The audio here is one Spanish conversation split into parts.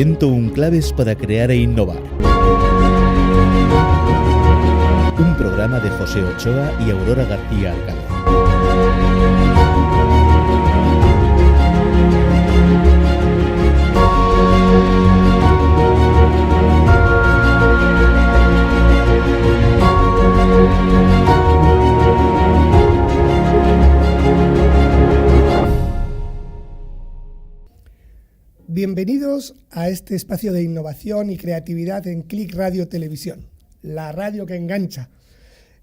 101 claves para crear e innovar. Un programa de José Ochoa y Aurora García Alcalá. Bienvenidos a este espacio de innovación y creatividad en Click Radio Televisión, la radio que engancha.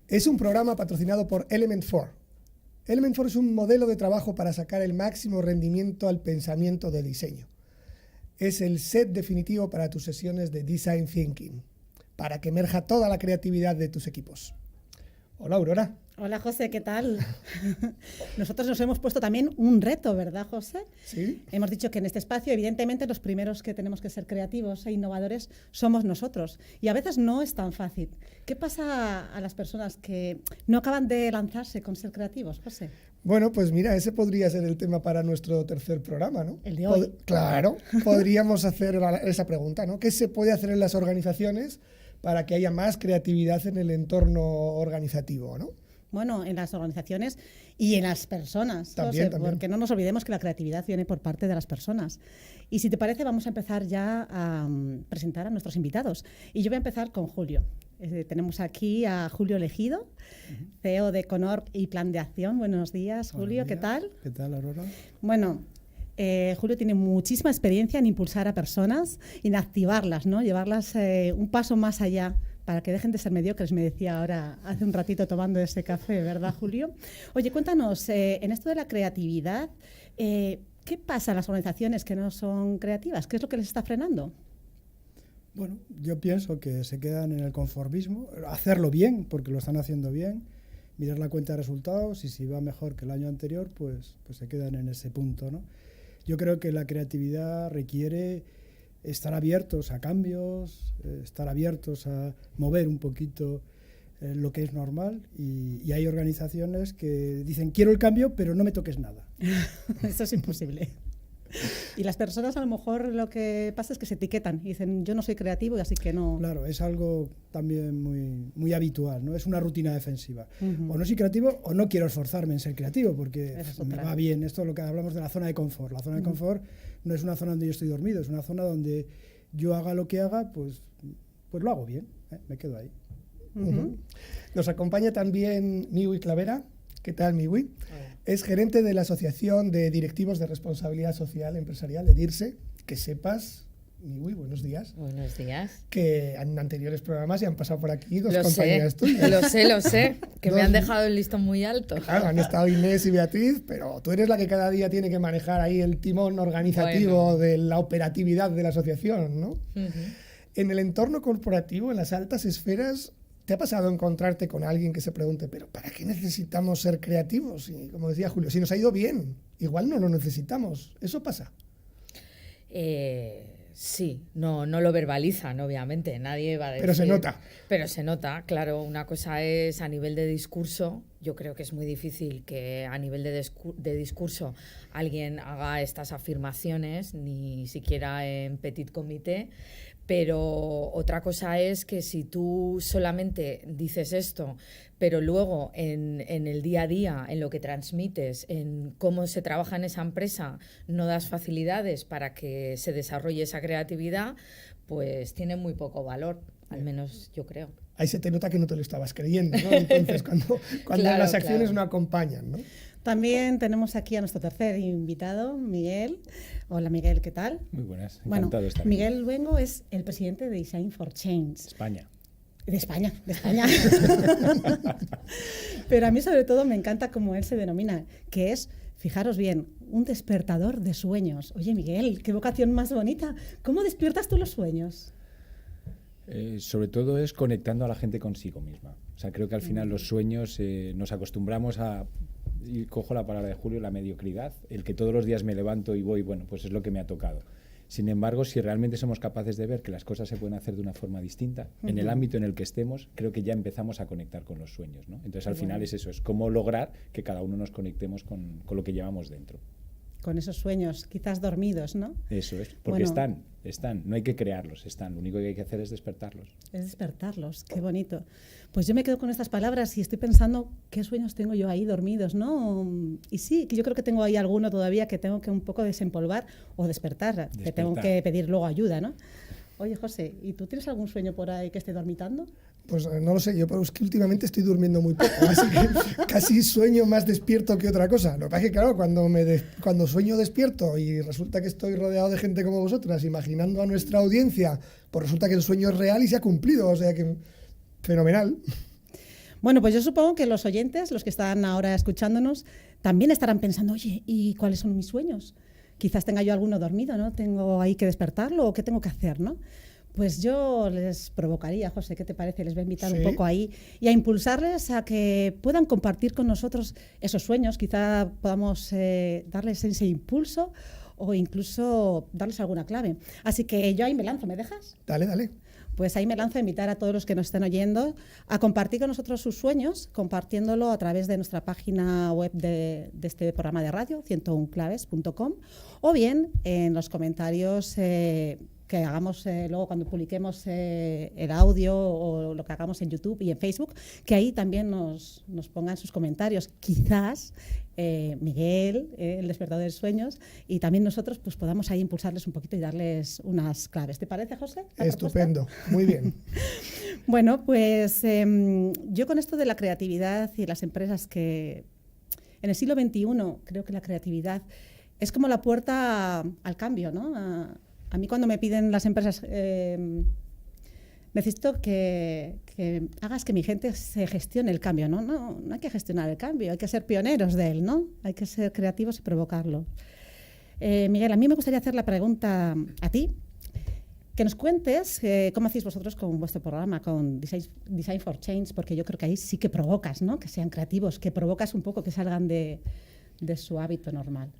Es un programa patrocinado por Element4. Element4 es un modelo de trabajo para sacar el máximo rendimiento al pensamiento de diseño. Es el set definitivo para tus sesiones de Design Thinking, para que emerja toda la creatividad de tus equipos. Hola, Aurora. Hola, José, ¿qué tal? Nosotros nos hemos puesto también un reto, ¿verdad, José? Sí. Hemos dicho que en este espacio, evidentemente, los primeros que tenemos que ser creativos e innovadores somos nosotros. Y a veces no es tan fácil. ¿Qué pasa a las personas que no acaban de lanzarse con ser creativos, José? Bueno, pues mira, ese podría ser el tema para nuestro tercer programa, ¿no? El de hoy. Claro, podríamos hacer esa pregunta, ¿no? ¿Qué se puede hacer en las organizaciones para que haya más creatividad en el entorno organizativo, ¿no? Bueno, en las organizaciones y en las personas, también, José, porque no nos olvidemos que la creatividad viene por parte de las personas. Y si te parece, vamos a empezar ya a presentar a nuestros invitados. Y yo voy a empezar con Julio. Tenemos aquí a Julio Legido, CEO de Conor y Plan de Acción. Buenos días, Julio, ¿qué tal? ¿Qué tal, Aurora? Bueno, Julio tiene muchísima experiencia en impulsar a personas y en activarlas, ¿no? Llevarlas un paso más allá para que dejen de ser mediocres, me decía ahora hace un ratito tomando ese café, ¿verdad, Julio? Oye, cuéntanos, en esto de la creatividad, ¿qué pasa en las organizaciones que no son creativas? ¿Qué es lo que les está frenando? Bueno, yo pienso que se quedan en el conformismo, hacerlo bien, porque lo están haciendo bien, mirar la cuenta de resultados y si va mejor que el año anterior, pues se quedan en ese punto, ¿no? Yo creo que la creatividad requiere estar abiertos a cambios, estar abiertos a mover un poquito lo que es normal y hay organizaciones que dicen quiero el cambio pero no me toques nada. Eso es imposible. Y las personas a lo mejor lo que pasa es que se etiquetan y dicen yo no soy creativo y así que no. Claro, es algo también muy habitual, ¿no? Es una rutina defensiva. O no soy creativo o no quiero esforzarme en ser creativo porque me va bien. Esto es lo que hablamos de la zona de confort. La zona de confort no es una zona donde yo estoy dormido, es una zona donde yo haga lo que haga, pues lo hago bien, me quedo ahí. Nos acompaña también Miwi Clavera. ¿Qué tal, Miwi? Es gerente de la Asociación de Directivos de Responsabilidad Social Empresarial, de DIRSE. Que sepas, Miwi, buenos días. Buenos días. Que en anteriores programas ya han pasado por aquí dos compañeras tuyas. Lo sé, que me han dejado el listón muy alto. Claro, han estado Inés y Beatriz, pero tú eres la que cada día tiene que manejar ahí el timón organizativo de la operatividad de la asociación, ¿no? En el entorno corporativo, en las altas esferas, ¿te ha pasado encontrarte con alguien que se pregunte, pero ¿para qué necesitamos ser creativos? Y como decía Julio, si nos ha ido bien, igual no lo necesitamos. ¿Eso pasa? Sí, no lo verbalizan, obviamente, nadie va a decir. Pero se nota. Pero se nota, claro. Una cosa es a nivel de discurso. Yo creo que es muy difícil que a nivel de discurso alguien haga estas afirmaciones, ni siquiera en petit comité. Pero otra cosa es que si tú solamente dices esto, pero luego en el día a día, en lo que transmites, en cómo se trabaja en esa empresa, no das facilidades para que se desarrolle esa creatividad, pues tiene muy poco valor, al menos yo creo. Ahí se te nota que no te lo estabas creyendo, ¿no? Entonces, cuando claro, las acciones claro. no acompañan, ¿no? También tenemos aquí a nuestro tercer invitado, Miguel. Hola, Miguel, ¿qué tal? Muy buenas, encantado de estar aquí. Miguel Luengo es el presidente de Design for Change. España. De España. Pero a mí sobre todo me encanta cómo él se denomina, que es, fijaros bien, un despertador de sueños. Oye, Miguel, qué vocación más bonita. ¿Cómo despiertas tú los sueños? Sobre todo es conectando a la gente consigo misma. O sea, creo que al final los sueños nos acostumbramos a, y cojo la palabra de Julio, la mediocridad, el que todos los días me levanto y voy, bueno, pues es lo que me ha tocado. Sin embargo, si realmente somos capaces de ver que las cosas se pueden hacer de una forma distinta, en el ámbito en el que estemos, creo que ya empezamos a conectar con los sueños, ¿no? Entonces, al final es eso, es cómo lograr que cada uno nos conectemos con lo que llevamos dentro. con esos sueños, quizás dormidos, ¿no? Eso es, porque Bueno. están, no hay que crearlos, están. Lo único que hay que hacer es despertarlos. Es despertarlos, qué bonito. Pues yo me quedo con estas palabras y estoy pensando qué sueños tengo yo ahí dormidos, ¿no? Y sí, que yo creo que tengo ahí alguno todavía que tengo que un poco desempolvar o despertar, que tengo que pedir luego ayuda, ¿no? Oye, José, ¿y tú tienes algún sueño por ahí que esté dormitando? Pues no lo sé, yo pero es que últimamente estoy durmiendo muy poco, así que casi sueño más despierto que otra cosa. Lo que pasa es que, claro, cuando sueño despierto y resulta que estoy rodeado de gente como vosotras, imaginando a nuestra audiencia, pues resulta que el sueño es real y se ha cumplido, o sea que fenomenal. Bueno, pues yo supongo que los oyentes, los que están ahora escuchándonos, también estarán pensando, oye, ¿y cuáles son mis sueños? Quizás tenga yo alguno dormido, ¿no? ¿Tengo ahí que despertarlo o qué tengo que hacer, ¿no? Pues yo les provocaría, José, ¿qué te parece? Les voy a invitar un poco ahí y a impulsarles a que puedan compartir con nosotros esos sueños. Quizá podamos darles ese impulso o incluso darles alguna clave. Así que yo ahí me lanzo, ¿me dejas? Dale, dale. Pues ahí me lanzo a invitar a todos los que nos estén oyendo a compartir con nosotros sus sueños, compartiéndolo a través de nuestra página web de este programa de radio, 101claves.com, o bien en los comentarios que hagamos luego cuando publiquemos el audio o lo que hagamos en YouTube y en Facebook, que ahí también nos pongan sus comentarios. Quizás Miguel, el despertador de sueños, y también nosotros pues podamos ahí impulsarles un poquito y darles unas claves. ¿Te parece, José? Estupendo, muy bien. Bueno, pues yo con esto de la creatividad y las empresas que en el siglo XXI creo que la creatividad es como la puerta al cambio, ¿no? A mí cuando me piden las empresas, necesito que hagas que mi gente se gestione el cambio, ¿no? No hay que gestionar el cambio, hay que ser pioneros de él, ¿no? Hay que ser creativos y provocarlo. Miguel, a mí me gustaría hacer la pregunta a ti, que nos cuentes cómo hacéis vosotros con vuestro programa, con Design for Change, porque yo creo que ahí sí que provocas, ¿no? Que sean creativos, que provocas un poco que salgan de su hábito normal.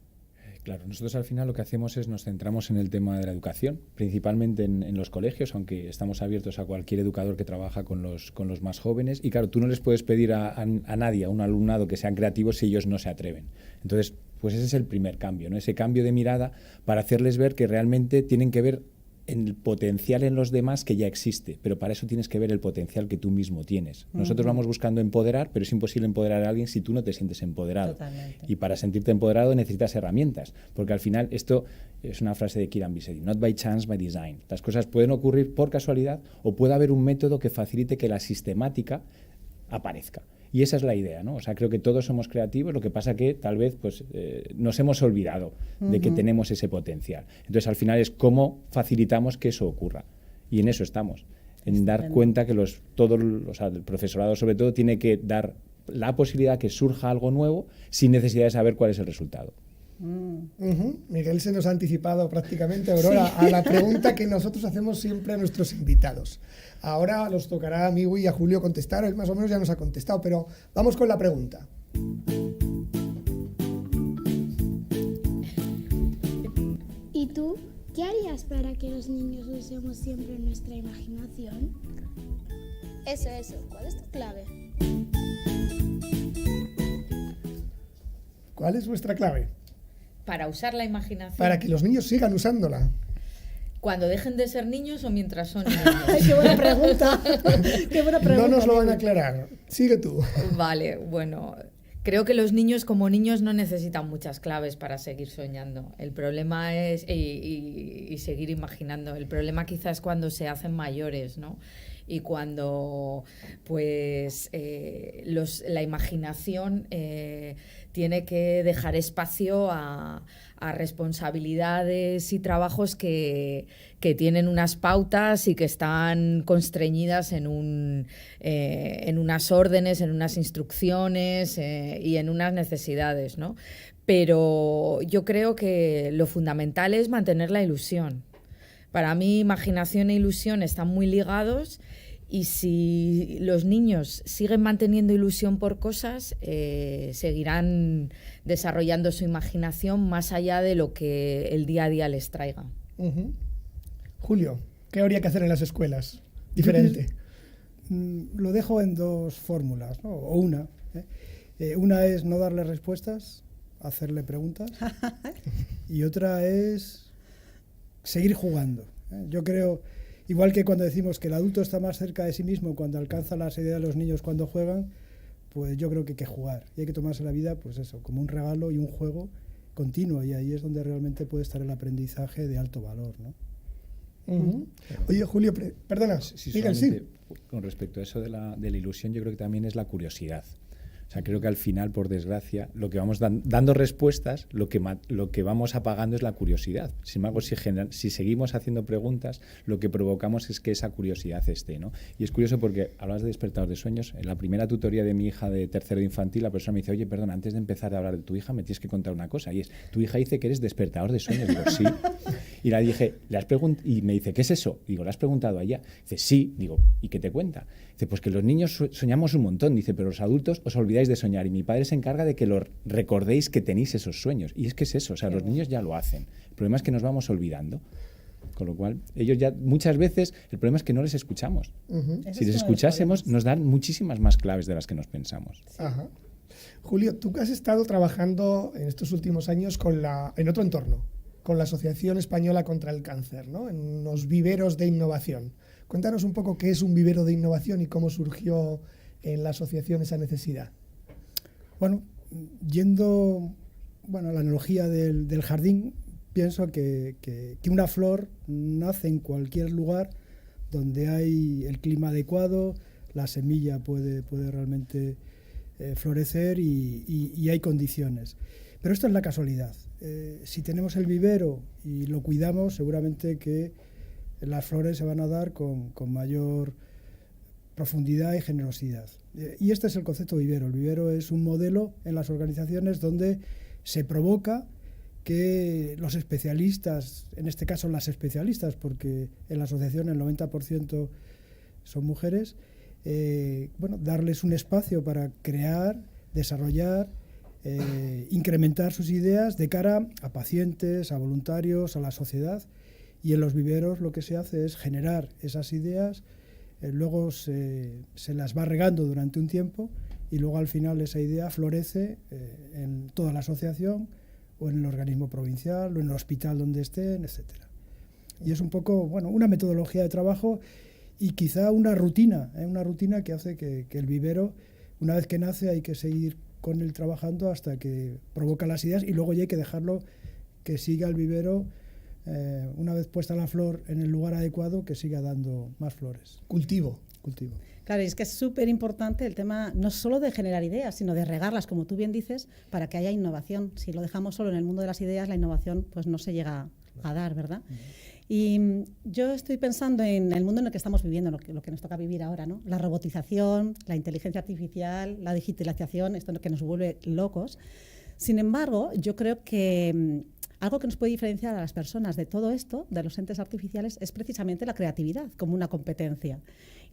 Claro, nosotros al final lo que hacemos es nos centramos en el tema de la educación, principalmente en los colegios, aunque estamos abiertos a cualquier educador que trabaja con los más jóvenes. Y claro, tú no les puedes pedir a nadie, a un alumnado, que sean creativos si ellos no se atreven. Entonces, pues ese es el primer cambio, ¿no? Ese cambio de mirada para hacerles ver que realmente tienen que ver en el potencial en los demás que ya existe, pero para eso tienes que ver el potencial que tú mismo tienes. Nosotros vamos buscando empoderar, pero es imposible empoderar a alguien si tú no te sientes empoderado. Totalmente. Y para sentirte empoderado necesitas herramientas, porque al final esto es una frase de Kiran Bisedi, not by chance, by design. Las cosas pueden ocurrir por casualidad o puede haber un método que facilite que la sistemática aparezca. Y esa es la idea, ¿no? O sea, creo que todos somos creativos, lo que pasa que tal vez pues, nos hemos olvidado de que tenemos ese potencial. Entonces, al final es cómo facilitamos que eso ocurra. Y en eso estamos, en dar cuenta que el profesorado sobre todo tiene que dar la posibilidad que surja algo nuevo sin necesidad de saber cuál es el resultado. Miguel se nos ha anticipado prácticamente, Aurora, a la pregunta que nosotros hacemos siempre a nuestros invitados. Ahora los tocará a mí y a Julio contestar, él más o menos ya nos ha contestado, pero vamos con la pregunta. ¿Y tú qué harías para que los niños usemos siempre nuestra imaginación? Eso, ¿cuál es tu clave? ¿Cuál es vuestra clave? Para usar la imaginación. Para que los niños sigan usándola. ¿Cuando dejen de ser niños o mientras son niños? ¡Ay, qué buena pregunta! ¡Qué buena pregunta! No nos lo van a aclarar. Sigue tú. Vale, bueno, creo que los niños como niños no necesitan muchas claves para seguir soñando. El problema es, y seguir imaginando, el problema quizás es cuando se hacen mayores, ¿no? Y cuando pues la imaginación tiene que dejar espacio a responsabilidades y trabajos que tienen unas pautas y que están constreñidas en unas órdenes, en unas instrucciones y en unas necesidades, ¿no? Pero yo creo que lo fundamental es mantener la ilusión. Para mí, imaginación e ilusión están muy ligados y si los niños siguen manteniendo ilusión por cosas, seguirán desarrollando su imaginación más allá de lo que el día a día les traiga. Julio, ¿qué habría que hacer en las escuelas? Diferente. Lo dejo en dos fórmulas, ¿no? O una. Una es no darle respuestas, hacerle preguntas y otra es seguir jugando. Yo creo, igual que cuando decimos que el adulto está más cerca de sí mismo cuando alcanza las ideas de los niños cuando juegan, pues yo creo que hay que jugar y hay que tomarse la vida, pues eso, como un regalo y un juego continuo, y ahí es donde realmente puede estar el aprendizaje de alto valor, ¿no? Oye, Julio, perdona, Miguel, sí. Con respecto a eso de la ilusión, yo creo que también es la curiosidad. O sea, creo que al final, por desgracia, lo que vamos dando respuestas, lo que vamos apagando es la curiosidad. Sin embargo, si seguimos haciendo preguntas, lo que provocamos es que esa curiosidad esté, ¿no? Y es curioso porque hablabas de despertador de sueños. En la primera tutoría de mi hija de tercero de infantil, la persona me dice, oye, perdón, antes de empezar a hablar de tu hija, me tienes que contar una cosa. Y es, tu hija dice que eres despertador de sueños. Digo, sí. Y le dije, y me dice, ¿qué es eso? Digo, ¿le has preguntado a ella? Dice, sí. Digo, ¿y qué te cuenta? Dice, pues que los niños soñamos un montón. Dice, pero los adultos os olvidáis de soñar y mi padre se encarga de que lo recordéis que tenéis esos sueños. Y es que es eso, o sea, los niños ya lo hacen. El problema es que nos vamos olvidando. Con lo cual, ellos ya muchas veces, el problema es que no les escuchamos. Si les escuchásemos, nos dan muchísimas más claves de las que nos pensamos. Ajá. Julio, tú has estado trabajando en estos últimos años en otro entorno, con la Asociación Española contra el Cáncer, ¿no? En unos viveros de innovación. Cuéntanos un poco qué es un vivero de innovación y cómo surgió en la asociación esa necesidad. Bueno, yendo a la analogía del jardín, pienso que una flor nace en cualquier lugar donde hay el clima adecuado, la semilla puede realmente florecer y hay condiciones. Pero esto es la casualidad. Si tenemos el vivero y lo cuidamos, seguramente que las flores se van a dar con mayor profundidad y generosidad. Y este es el concepto de vivero. El vivero es un modelo en las organizaciones donde se provoca que los especialistas, en este caso las especialistas, porque en la asociación el 90% son mujeres, darles un espacio para crear, desarrollar, incrementar sus ideas de cara a pacientes, a voluntarios, a la sociedad. Y en los viveros lo que se hace es generar esas ideas, luego se las va regando durante un tiempo y luego al final esa idea florece en toda la asociación o en el organismo provincial o en el hospital donde estén, etc. Y es un poco, una metodología de trabajo y quizá una rutina que hace que el vivero, una vez que nace, hay que seguir con él trabajando hasta que provoca las ideas y luego ya hay que dejarlo que siga el vivero. Una vez puesta la flor en el lugar adecuado, que siga dando más flores. Cultivo. Claro, y es que es súper importante el tema no solo de generar ideas, sino de regarlas, como tú bien dices, para que haya innovación. Si lo dejamos solo en el mundo de las ideas, la innovación pues no se llega a dar, ¿verdad? Y yo estoy pensando en el mundo en el que estamos viviendo, lo que nos toca vivir ahora, ¿no? La robotización, la inteligencia artificial, la digitalización, esto es lo que nos vuelve locos. Sin embargo, yo creo que algo que nos puede diferenciar a las personas de todo esto, de los entes artificiales, es precisamente la creatividad como una competencia.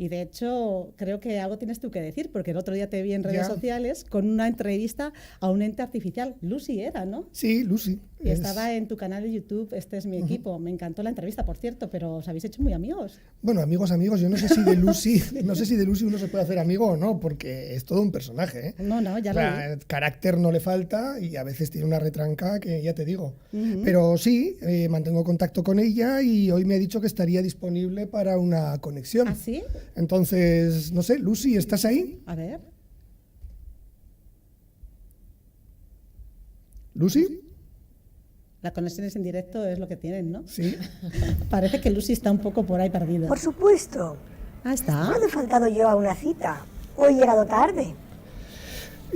Y de hecho, creo que algo tienes tú que decir, porque el otro día te vi en redes sociales con una entrevista a un ente artificial. Lucy era, ¿no? Sí, Lucy. Y estaba en tu canal de YouTube, Este es mi equipo. Me encantó la entrevista, por cierto, pero os habéis hecho muy amigos. Bueno, amigos, yo no sé si de Lucy, uno se puede hacer amigo o no, porque es todo un personaje, ¿eh? No, ya lo vi. Carácter no le falta y a veces tiene una retranca que ya te digo. Pero sí, mantengo contacto con ella y hoy me ha dicho que estaría disponible para una conexión. ¿Ah, sí? Entonces, no sé, Lucy, ¿estás ahí? A ver. ¿Lucy? Las conexiones en directo es lo que tienen, ¿no? Sí. Parece que Lucy está un poco por ahí perdida. Por supuesto. Ah, está. ¿Cuándo he faltado yo a una cita? ¿O he llegado tarde?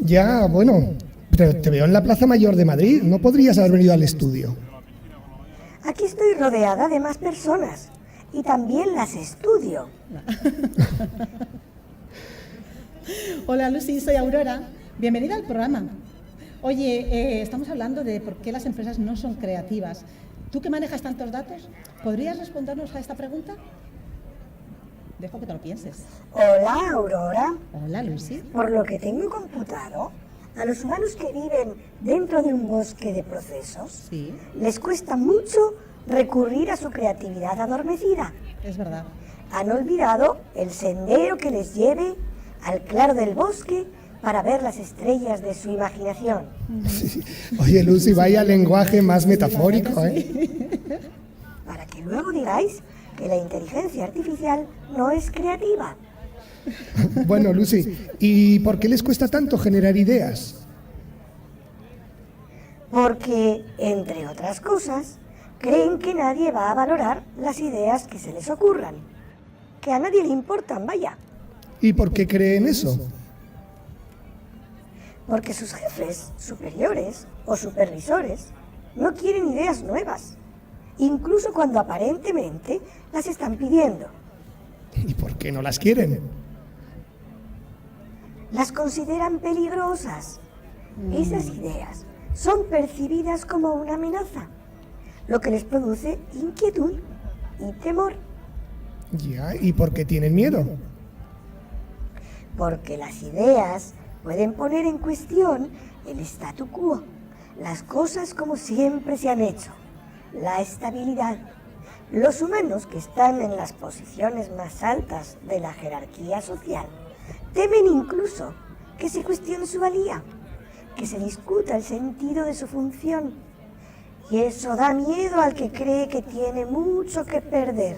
Ya, bueno, pero te veo en la Plaza Mayor de Madrid. ¿No podrías haber venido al estudio? Aquí estoy rodeada de más personas. Y también las estudio. Hola Lucy, soy Aurora. Bienvenida al programa. Oye, estamos hablando de por qué las empresas no son creativas. ¿Tú que manejas tantos datos, podrías respondernos a esta pregunta? Dejo que te lo pienses. Hola Aurora. Hola Lucy. Por lo que tengo computado, a los humanos que viven dentro de un bosque de procesos, sí, les cuesta mucho recurrir a su creatividad adormecida. Es verdad. Han olvidado el sendero que les lleve al claro del bosque para ver las estrellas de su imaginación. Oye, Lucy, vaya lenguaje más metafórico, ¿eh? Para que luego digáis que la inteligencia artificial no es creativa. Bueno, Lucy, ¿y por qué les cuesta tanto generar ideas? Porque, entre otras cosas, creen que nadie va a valorar las ideas que se les ocurran. Que a nadie le importan, vaya. ¿Y por qué creen eso? Porque sus jefes, superiores o supervisores no quieren ideas nuevas, incluso cuando aparentemente las están pidiendo. ¿Y por qué no las quieren? Las consideran peligrosas. Esas ideas son percibidas como una amenaza, lo que les produce inquietud y temor. Ya, ¿y por qué tienen miedo? Porque las ideas pueden poner en cuestión el statu quo, las cosas como siempre se han hecho, la estabilidad. Los humanos que están en las posiciones más altas de la jerarquía social temen incluso que se cuestione su valía, que se discuta el sentido de su función. Y eso da miedo al que cree que tiene mucho que perder.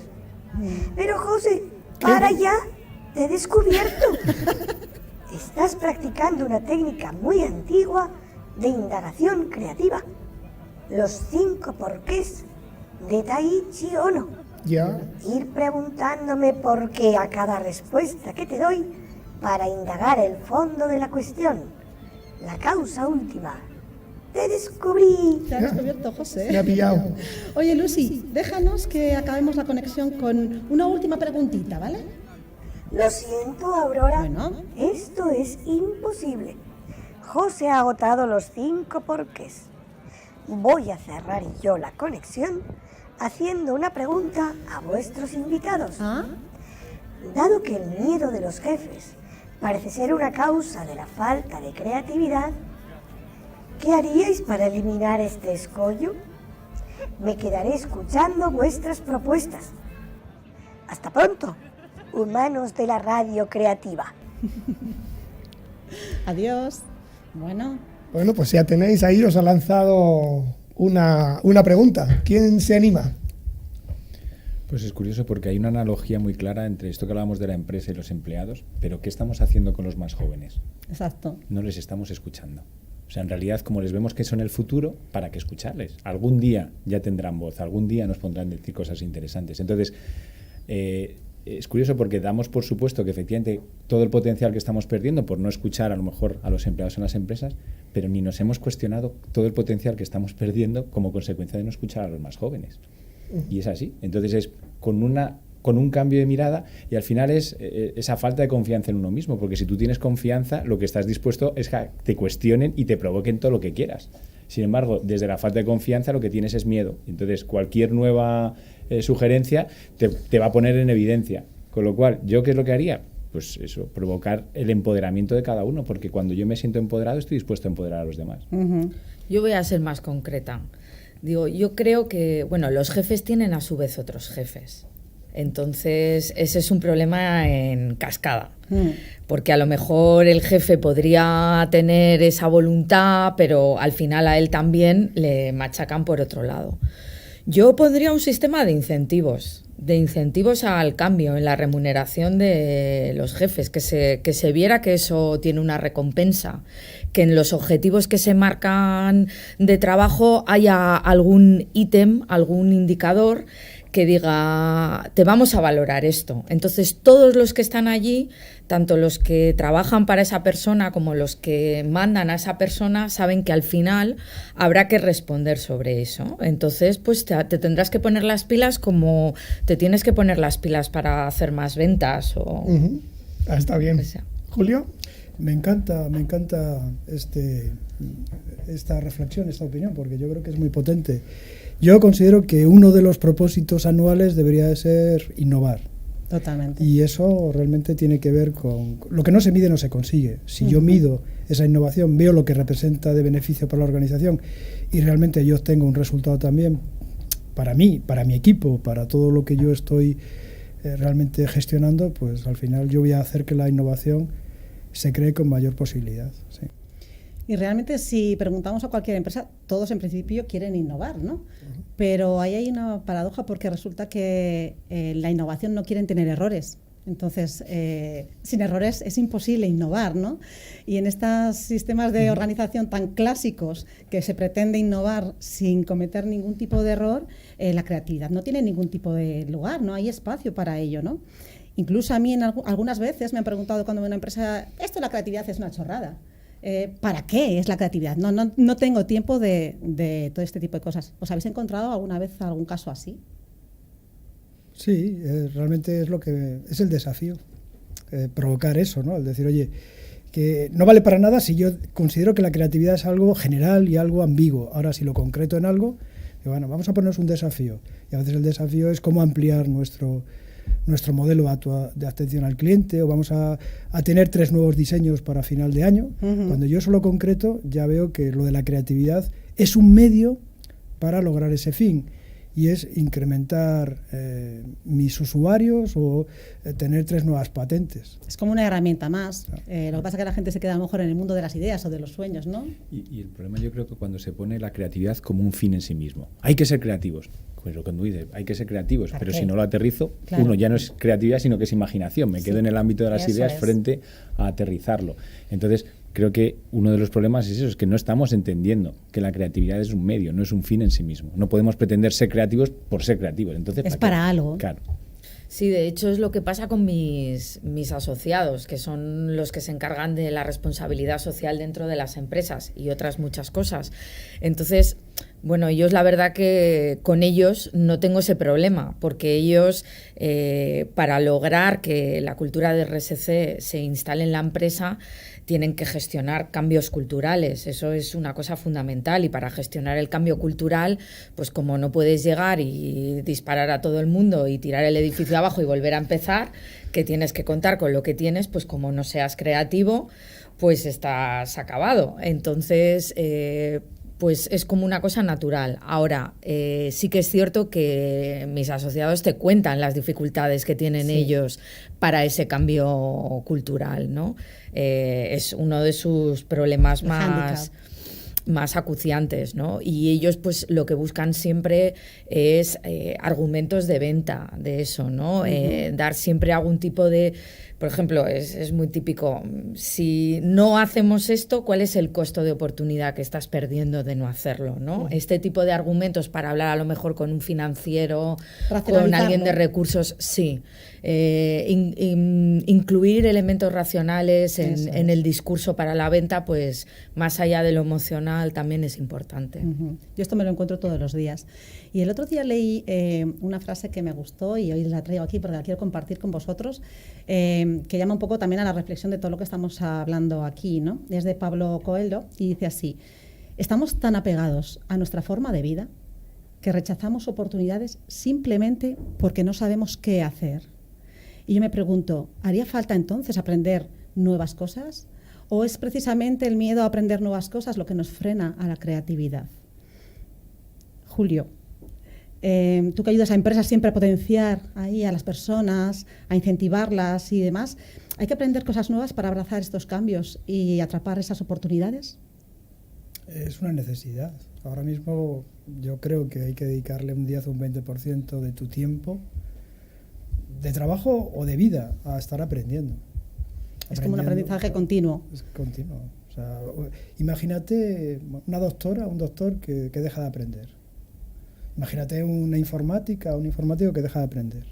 Pero José, para ya, te he descubierto. Estás practicando una técnica muy antigua de indagación creativa. Los 5 porqués de Taiichi Ohno. Ya. Ir preguntándome por qué a cada respuesta que te doy para indagar el fondo de la cuestión, la causa última. Te descubrí. Te ha descubierto, José. Me ha pillado. Oye, Lucy, déjanos que acabemos la conexión con una última preguntita, ¿vale? Lo siento, Aurora. Bueno. Esto es imposible. José ha agotado los 5 porqués. Voy a cerrar yo la conexión haciendo una pregunta a vuestros invitados. ¿Ah? Dado que el miedo de los jefes parece ser una causa de la falta de creatividad, ¿qué haríais para eliminar este escollo? Me quedaré escuchando vuestras propuestas. Hasta pronto, humanos de la radio creativa. Adiós. Bueno. Bueno, pues ya tenéis ahí, os ha lanzado una pregunta. ¿Quién se anima? Pues es curioso porque hay una analogía muy clara entre esto que hablábamos de la empresa y los empleados, pero ¿qué estamos haciendo con los más jóvenes? Exacto. No les estamos escuchando. O sea, en realidad, como les vemos que son el futuro, ¿para qué escucharles? Algún día ya tendrán voz, algún día nos pondrán a decir cosas interesantes. Entonces, es curioso porque damos por supuesto que efectivamente todo el potencial que estamos perdiendo por no escuchar a lo mejor a los empleados en las empresas, pero ni nos hemos cuestionado todo el potencial que estamos perdiendo como consecuencia de no escuchar a los más jóvenes. Y es así. Entonces es con un cambio de mirada y al final es esa falta de confianza en uno mismo, porque si tú tienes confianza, lo que estás dispuesto es que te cuestionen y te provoquen todo lo que quieras. Sin embargo, desde la falta de confianza lo que tienes es miedo. Entonces cualquier nueva sugerencia te va a poner en evidencia. Con lo cual, ¿yo qué es lo que haría? Pues eso, provocar el empoderamiento de cada uno, porque cuando yo me siento empoderado estoy dispuesto a empoderar a los demás. Yo voy a ser más concreta. Digo, yo creo que, bueno, los jefes tienen a su vez otros jefes. Entonces, ese es un problema en cascada. Porque a lo mejor el jefe podría tener esa voluntad, pero al final a él también le machacan por otro lado. Yo pondría un sistema de incentivos al cambio en la remuneración de los jefes, que se viera que eso tiene una recompensa, que en los objetivos que se marcan de trabajo haya algún ítem, algún indicador que diga, te vamos a valorar esto. Entonces, todos los que están allí, tanto los que trabajan para esa persona como los que mandan a esa persona, saben que al final habrá que responder sobre eso. Entonces, pues te tendrás que poner las pilas como te tienes que poner las pilas para hacer más ventas. O Está bien. Julio. Me encanta esta reflexión, esta opinión, porque yo creo que es muy potente. Yo considero que uno de los propósitos anuales debería de ser innovar. Totalmente. Y eso realmente tiene que ver con... Lo que no se mide no se consigue. Si yo mido esa innovación, veo lo que representa de beneficio para la organización y realmente yo obtengo un resultado también para mí, para mi equipo, para todo lo que yo estoy realmente gestionando, pues al final yo voy a hacer que la innovación se cree con mayor posibilidad. Sí. Y realmente si preguntamos a cualquier empresa, todos en principio quieren innovar, ¿no? Pero ahí hay una paradoja porque resulta que la innovación no quieren tener errores. Entonces, sin errores es imposible innovar, ¿no? Y en estos sistemas de organización tan clásicos que se pretende innovar sin cometer ningún tipo de error, la creatividad no tiene ningún tipo de lugar, no hay espacio para ello, ¿no? Incluso a mí algunas veces me han preguntado cuando una empresa, esto de la creatividad es una chorrada. ¿Para qué es la creatividad? No tengo tiempo de todo este tipo de cosas. ¿Os habéis encontrado alguna vez algún caso así? Sí, realmente es lo que es el desafío, provocar eso, ¿no? El decir, oye, que no vale para nada si yo considero que la creatividad es algo general y algo ambiguo. Ahora, si lo concreto en algo, bueno, vamos a ponernos un desafío. Y a veces el desafío es cómo ampliar nuestro modelo de atención al cliente, o vamos a tener 3 nuevos diseños para final de año. Cuando yo eso lo concreto, ya veo que lo de la creatividad es un medio para lograr ese fin, y es incrementar mis usuarios o tener 3 nuevas patentes. Es como una herramienta más. Lo que pasa es que la gente se queda a lo mejor en el mundo de las ideas o de los sueños, ¿no? Y el problema yo creo que cuando se pone la creatividad como un fin en sí mismo. Hay que ser creativos. Pues lo que tú dices, hay que ser creativos, pero si no lo aterrizo, claro, uno ya no es creatividad, sino que es imaginación. Me quedo en el ámbito de las ideas frente a aterrizarlo. Entonces, creo que uno de los problemas es eso, es que no estamos entendiendo que la creatividad es un medio, no es un fin en sí mismo. No podemos pretender ser creativos por ser creativos. Entonces, es para algo. Claro. Sí, de hecho es lo que pasa con mis asociados, que son los que se encargan de la responsabilidad social dentro de las empresas y otras muchas cosas. Entonces, bueno, ellos, la verdad que con ellos no tengo ese problema, porque ellos, para lograr que la cultura de RSC se instale en la empresa, tienen que gestionar cambios culturales. Eso es una cosa fundamental, y para gestionar el cambio cultural, pues como no puedes llegar y disparar a todo el mundo y tirar el edificio abajo y volver a empezar, que tienes que contar con lo que tienes, pues como no seas creativo, pues estás acabado. Entonces, pues es como una cosa natural. Ahora, sí que es cierto que mis asociados te cuentan las dificultades que tienen ellos para ese cambio cultural, ¿no? Es uno de sus problemas más acuciantes, ¿no? Y ellos, pues, lo que buscan siempre es argumentos de venta de eso, ¿no? Dar siempre algún tipo de... Por ejemplo, es muy típico, si no hacemos esto, ¿cuál es el costo de oportunidad que estás perdiendo de no hacerlo, ¿no? Este tipo de argumentos para hablar a lo mejor con un financiero, con alguien de recursos, sí. Incluir elementos racionales en el discurso para la venta, pues más allá de lo emocional, también es importante. Yo esto me lo encuentro todos los días. Y el otro día leí una frase que me gustó y hoy la traigo aquí porque la quiero compartir con vosotros, que llama un poco también a la reflexión de todo lo que estamos hablando aquí, ¿no? Es de Pablo Coelho y dice así: estamos tan apegados a nuestra forma de vida que rechazamos oportunidades simplemente porque no sabemos qué hacer. Y yo me pregunto, ¿haría falta entonces aprender nuevas cosas? ¿O es precisamente el miedo a aprender nuevas cosas lo que nos frena a la creatividad? Julio, tú que ayudas a empresas siempre a potenciar ahí a las personas, a incentivarlas y demás, ¿hay que aprender cosas nuevas para abrazar estos cambios y atrapar esas oportunidades? Es una necesidad. Ahora mismo yo creo que hay que dedicarle un 10 o un 20% de tu tiempo, de trabajo o de vida, a estar aprendiendo. Es como un aprendizaje continuo. Es continuo. O sea, imagínate una doctora, un doctor que deja de aprender. Imagínate una informática, un informático que deja de aprender.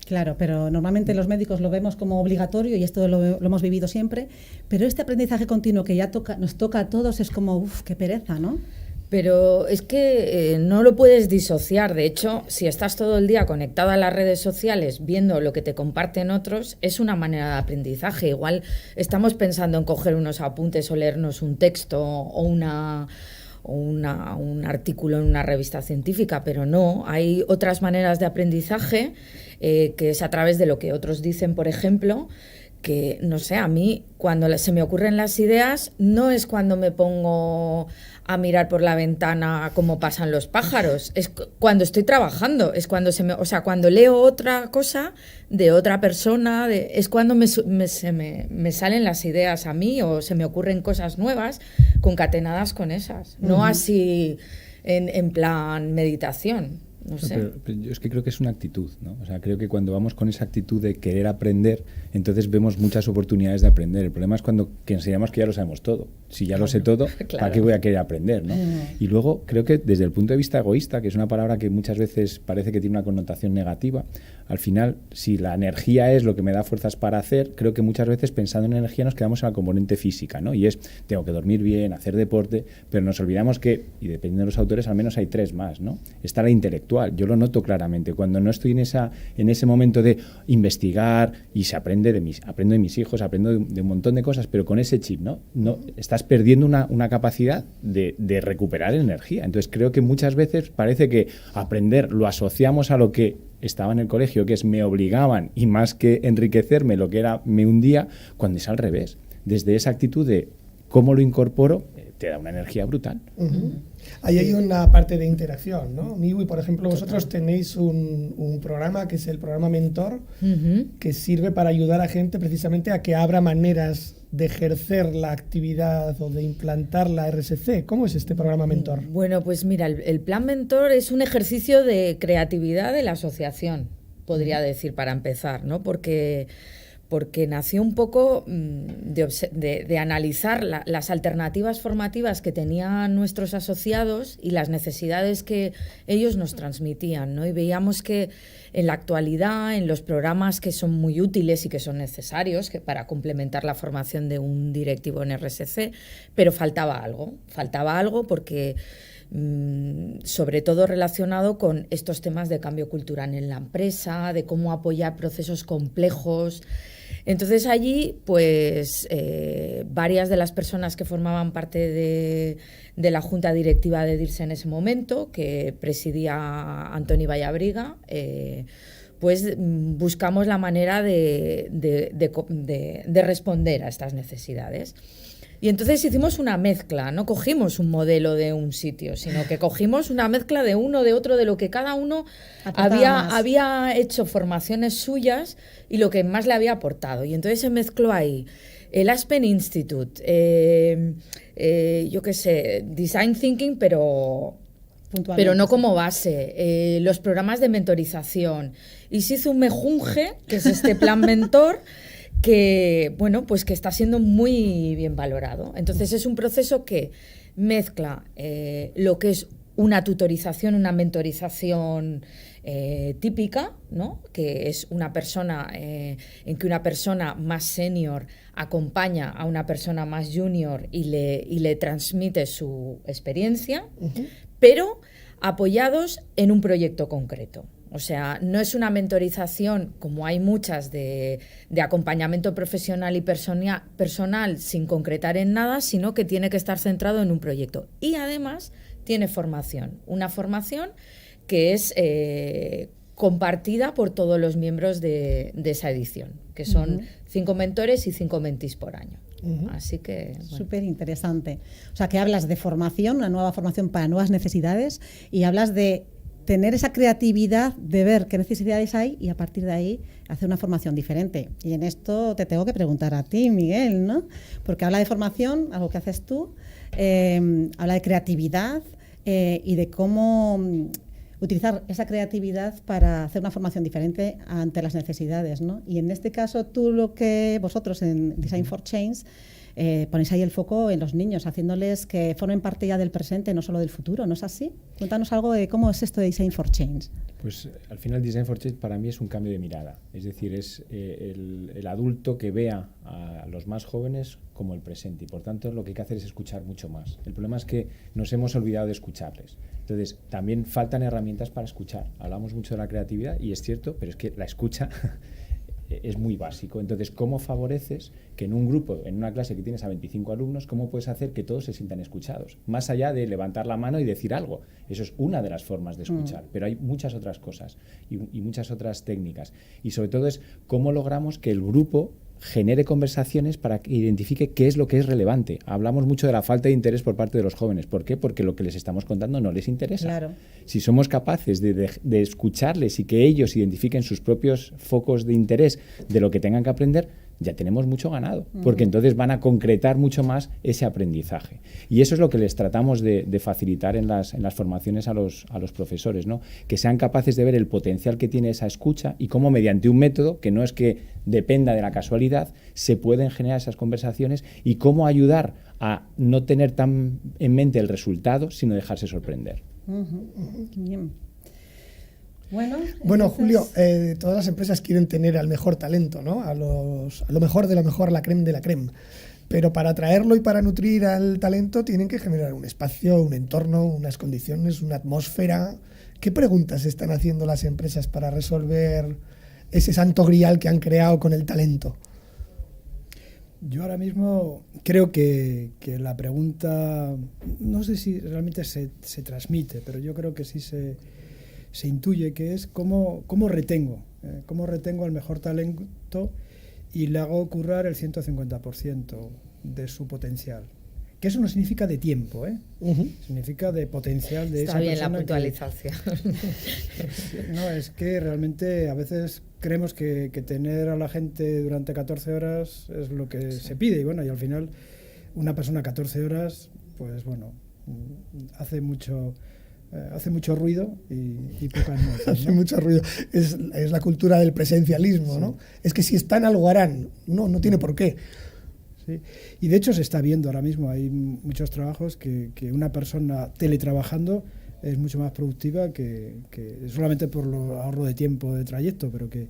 Claro, pero normalmente los médicos lo vemos como obligatorio y esto lo hemos vivido siempre, pero este aprendizaje continuo que ya nos toca a todos es como, uff, qué pereza, ¿no? Pero es que no lo puedes disociar. De hecho, si estás todo el día conectado a las redes sociales viendo lo que te comparten otros, es una manera de aprendizaje. Igual estamos pensando en coger unos apuntes o leernos un texto o un artículo en una revista científica, pero no, hay otras maneras de aprendizaje, que es a través de lo que otros dicen, por ejemplo, que, no sé, a mí cuando se me ocurren las ideas no es cuando me pongo a mirar por la ventana cómo pasan los pájaros, es cuando estoy trabajando, es cuando cuando leo otra cosa de otra persona, es cuando me salen las ideas a mí o se me ocurren cosas nuevas concatenadas con esas, no así en plan meditación. No sé. Pero yo es que creo que es una actitud, ¿no? O sea, creo que cuando vamos con esa actitud de querer aprender, entonces vemos muchas oportunidades de aprender. El problema es cuando que enseñamos que ya lo sabemos todo. Si ya lo sé todo, ¿para qué voy a querer aprender, no? Y luego creo que desde el punto de vista egoísta, que es una palabra que muchas veces parece que tiene una connotación negativa, al final, si la energía es lo que me da fuerzas para hacer, creo que muchas veces pensando en energía nos quedamos en la componente física, ¿no? Y es, tengo que dormir bien, hacer deporte, pero nos olvidamos que, y dependiendo de los autores, al menos hay 3 más, ¿no? Está la intelectual. Yo lo noto claramente. Cuando no estoy en ese momento de investigar y se aprende aprendo de mis hijos, aprendo de un montón de cosas, pero con ese chip, ¿no? Estás perdiendo una capacidad de recuperar energía. Entonces creo que muchas veces parece que aprender lo asociamos a lo que estaba en el colegio, que es me obligaban y más que enriquecerme lo que era me hundía, cuando es al revés. Desde esa actitud de cómo lo incorporo, te da una energía brutal. Ahí hay una parte de interacción, ¿no? Miwi, por ejemplo, vosotros tenéis un programa que es el programa Mentor, que sirve para ayudar a gente precisamente a que abra maneras de ejercer la actividad o de implantar la RSC. ¿Cómo es este programa Mentor? Bueno, pues mira, el plan Mentor es un ejercicio de creatividad de la asociación, podría decir, para empezar, ¿no? Porque nació un poco de analizar las alternativas formativas que tenían nuestros asociados y las necesidades que ellos nos transmitían, ¿no? Y veíamos que en la actualidad, en los programas que son muy útiles y que son necesarios para complementar la formación de un directivo en RSC, pero faltaba algo porque sobre todo relacionado con estos temas de cambio cultural en la empresa, de cómo apoyar procesos complejos. Entonces allí, pues varias de las personas que formaban parte de la junta directiva de DIRSE en ese momento, que presidía Antoni Vallabriga, pues buscamos la manera de responder a estas necesidades. Y entonces hicimos una mezcla, no cogimos un modelo de un sitio, sino que cogimos una mezcla de uno, de otro, de lo que cada uno había hecho formaciones suyas y lo que más le había aportado. Y entonces se mezcló ahí el Aspen Institute, yo qué sé, Design Thinking, pero no como base, los programas de mentorización. Y se hizo un mejunje, que es este plan mentor, que, bueno, pues que está siendo muy bien valorado. Entonces es un proceso que mezcla lo que es una tutorización, una mentorización típica, ¿no? Que es una persona en que una persona más senior acompaña a una persona más junior y le transmite su experiencia, pero apoyados en un proyecto concreto. O sea, no es una mentorización como hay muchas de acompañamiento profesional y personal sin concretar en nada, sino que tiene que estar centrado en un proyecto. Y además tiene formación, una formación que es compartida por todos los miembros de esa edición, que son 5 mentores y 5 mentís por año. Así que... Bueno. Súper interesante. O sea, que hablas de formación, una nueva formación para nuevas necesidades, y hablas de tener esa creatividad de ver qué necesidades hay y a partir de ahí hacer una formación diferente. Y en esto te tengo que preguntar a ti, Miguel, ¿no? Porque habla de formación, algo que haces tú, habla de creatividad y de cómo utilizar esa creatividad para hacer una formación diferente ante las necesidades, ¿no? Y en este caso, vosotros en Design for Change ponéis ahí el foco en los niños, haciéndoles que formen parte ya del presente, no solo del futuro, ¿no es así? Cuéntanos algo de cómo es esto de Design for Change. Pues al final Design for Change para mí es un cambio de mirada, es decir, es el adulto que vea a los más jóvenes como el presente y por tanto lo que hay que hacer es escuchar mucho más. El problema es que nos hemos olvidado de escucharles. Entonces también faltan herramientas para escuchar. Hablamos mucho de la creatividad y es cierto, pero es que la escucha es muy básico. Entonces, ¿cómo favoreces que en un grupo, en una clase que tienes a 25 alumnos, cómo puedes hacer que todos se sientan escuchados? Más allá de levantar la mano y decir algo. Eso es una de las formas de escuchar, pero hay muchas otras cosas y muchas otras técnicas. Y sobre todo es cómo logramos que el grupo genere conversaciones para que identifique qué es lo que es relevante. Hablamos mucho de la falta de interés por parte de los jóvenes. ¿Por qué? Porque lo que les estamos contando no les interesa. Claro. Si somos capaces de escucharles y que ellos identifiquen sus propios focos de interés de lo que tengan que aprender, ya tenemos mucho ganado, porque entonces van a concretar mucho más ese aprendizaje. Y eso es lo que les tratamos de facilitar en las formaciones a los profesores, ¿no? Que sean capaces de ver el potencial que tiene esa escucha y cómo mediante un método, que no es que dependa de la casualidad, se pueden generar esas conversaciones y cómo ayudar a no tener tan en mente el resultado, sino dejarse sorprender. Bien. Bueno, entonces... Julio, todas las empresas quieren tener al mejor talento, ¿no? A lo mejor de lo mejor, la creme de la creme. Pero para atraerlo y para nutrir al talento tienen que generar un espacio, un entorno, unas condiciones, una atmósfera. ¿Qué preguntas están haciendo las empresas para resolver ese santo grial que han creado con el talento? Yo ahora mismo creo que la pregunta, no sé si realmente se transmite, pero yo creo que sí se intuye, que es cómo retengo al mejor talento y le hago currar el 150% de su potencial. Que eso no significa de tiempo, significa de potencial de esa persona. Está bien la puntualización. No, es que realmente a veces creemos que tener a la gente durante 14 horas es lo que se pide, y bueno, y al final una persona 14 horas, pues bueno, hace mucho ruido y pocas nueces, ¿no? Hace mucho ruido. Es la cultura del presencialismo, ¿no? Es que si están, algo harán. No tiene por qué. Sí. Y de hecho se está viendo ahora mismo, hay muchos trabajos que una persona teletrabajando es mucho más productiva que solamente por el ahorro de tiempo de trayecto, pero que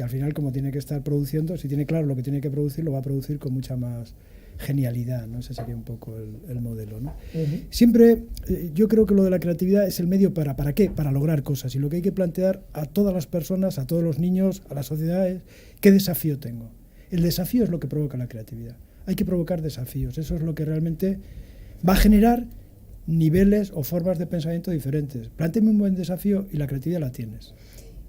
al final, como tiene que estar produciendo, si tiene claro lo que tiene que producir, lo va a producir con mucha más genialidad, ¿no? Ese sería un poco el modelo, ¿no? Siempre yo creo que lo de la creatividad es el medio ¿para qué? Para lograr cosas, y lo que hay que plantear a todas las personas, a todos los niños, a las sociedades, ¿qué desafío tengo? El desafío es lo que provoca la creatividad. Hay que provocar desafíos, eso es lo que realmente va a generar niveles o formas de pensamiento diferentes. Plantéame un buen desafío y la creatividad la tienes.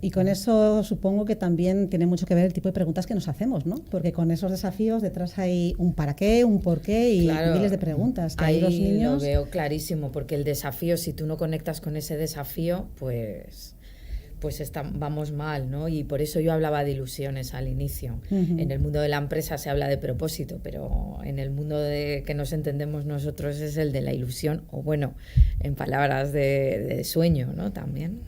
Y con eso supongo que también tiene mucho que ver el tipo de preguntas que nos hacemos, ¿no? Porque con esos desafíos detrás hay un para qué, un por qué y miles de preguntas. Que ahí los niños... lo veo clarísimo, porque el desafío, si tú no conectas con ese desafío, pues vamos mal, ¿no? Y por eso yo hablaba de ilusiones al inicio. En el mundo de la empresa se habla de propósito, pero en el mundo que nos entendemos nosotros es el de la ilusión, o bueno, en palabras de sueño, ¿no? También.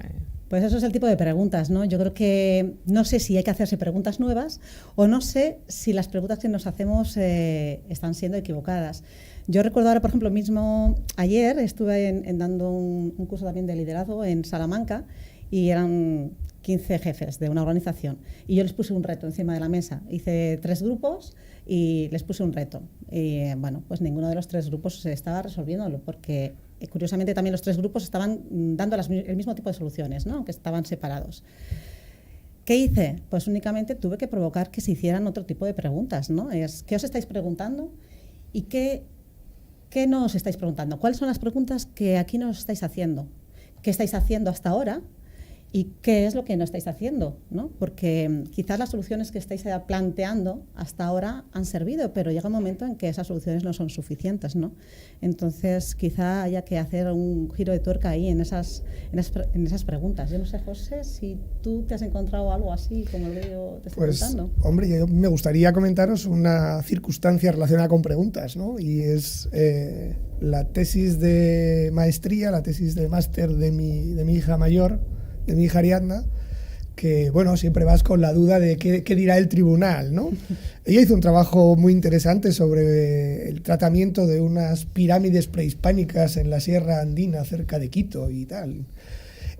Pues eso es el tipo de preguntas, ¿no? Yo creo que no sé si hay que hacerse preguntas nuevas o no sé si las preguntas que nos hacemos están siendo equivocadas. Yo recuerdo ahora, por ejemplo, mismo ayer estuve dando un curso también de liderazgo en Salamanca y eran 15 jefes de una organización y yo les puse un reto encima de la mesa. Hice 3 grupos y les puse un reto. Y bueno, pues ninguno de los 3 grupos se estaba resolviéndolo porque curiosamente también los 3 grupos estaban dando el mismo tipo de soluciones, ¿no? Aunque estaban separados. ¿Qué hice? Pues únicamente tuve que provocar que se hicieran otro tipo de preguntas, ¿no? ¿Qué os estáis preguntando? ¿Y qué no os estáis preguntando? ¿Cuáles son las preguntas que aquí no os estáis haciendo? ¿Qué estáis haciendo hasta ahora? ¿Y qué es lo que no estáis haciendo? ¿No? Porque quizás las soluciones que estáis planteando hasta ahora han servido, pero llega un momento en que esas soluciones no son suficientes, ¿no? Entonces, quizá haya que hacer un giro de tuerca ahí en esas preguntas. Yo no sé, José, si tú te has encontrado algo así, como lo yo te estoy contando. Hombre, yo me gustaría comentaros una circunstancia relacionada con preguntas, ¿no? Y es la tesis de maestría, la tesis de máster de mi hija mayor, de mi hija Ariadna, que bueno, siempre vas con la duda de qué dirá el tribunal, ¿no? Ella hizo un trabajo muy interesante sobre el tratamiento de unas pirámides prehispánicas en la Sierra Andina cerca de Quito y tal.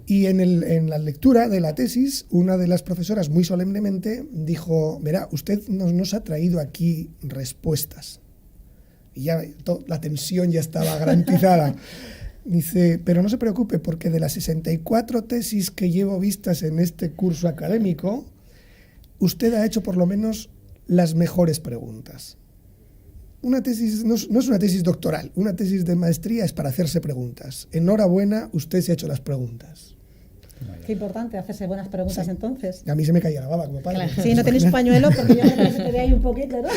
Y en la lectura de la tesis, una de las profesoras muy solemnemente dijo: verá, usted nos ha traído aquí respuestas. Y ya la tensión ya estaba garantizada. Dice, pero no se preocupe, porque de las 64 tesis que llevo vistas en este curso académico, usted ha hecho por lo menos las mejores preguntas. Una tesis no es una tesis doctoral, una tesis de maestría es para hacerse preguntas. Enhorabuena, usted se ha hecho las preguntas. Qué importante hacerse buenas preguntas entonces. A mí se me caía la baba como padre. Claro. Sí, no tenéis un pañuelo porque yo creo que se te ve ahí un poquito, ¿no?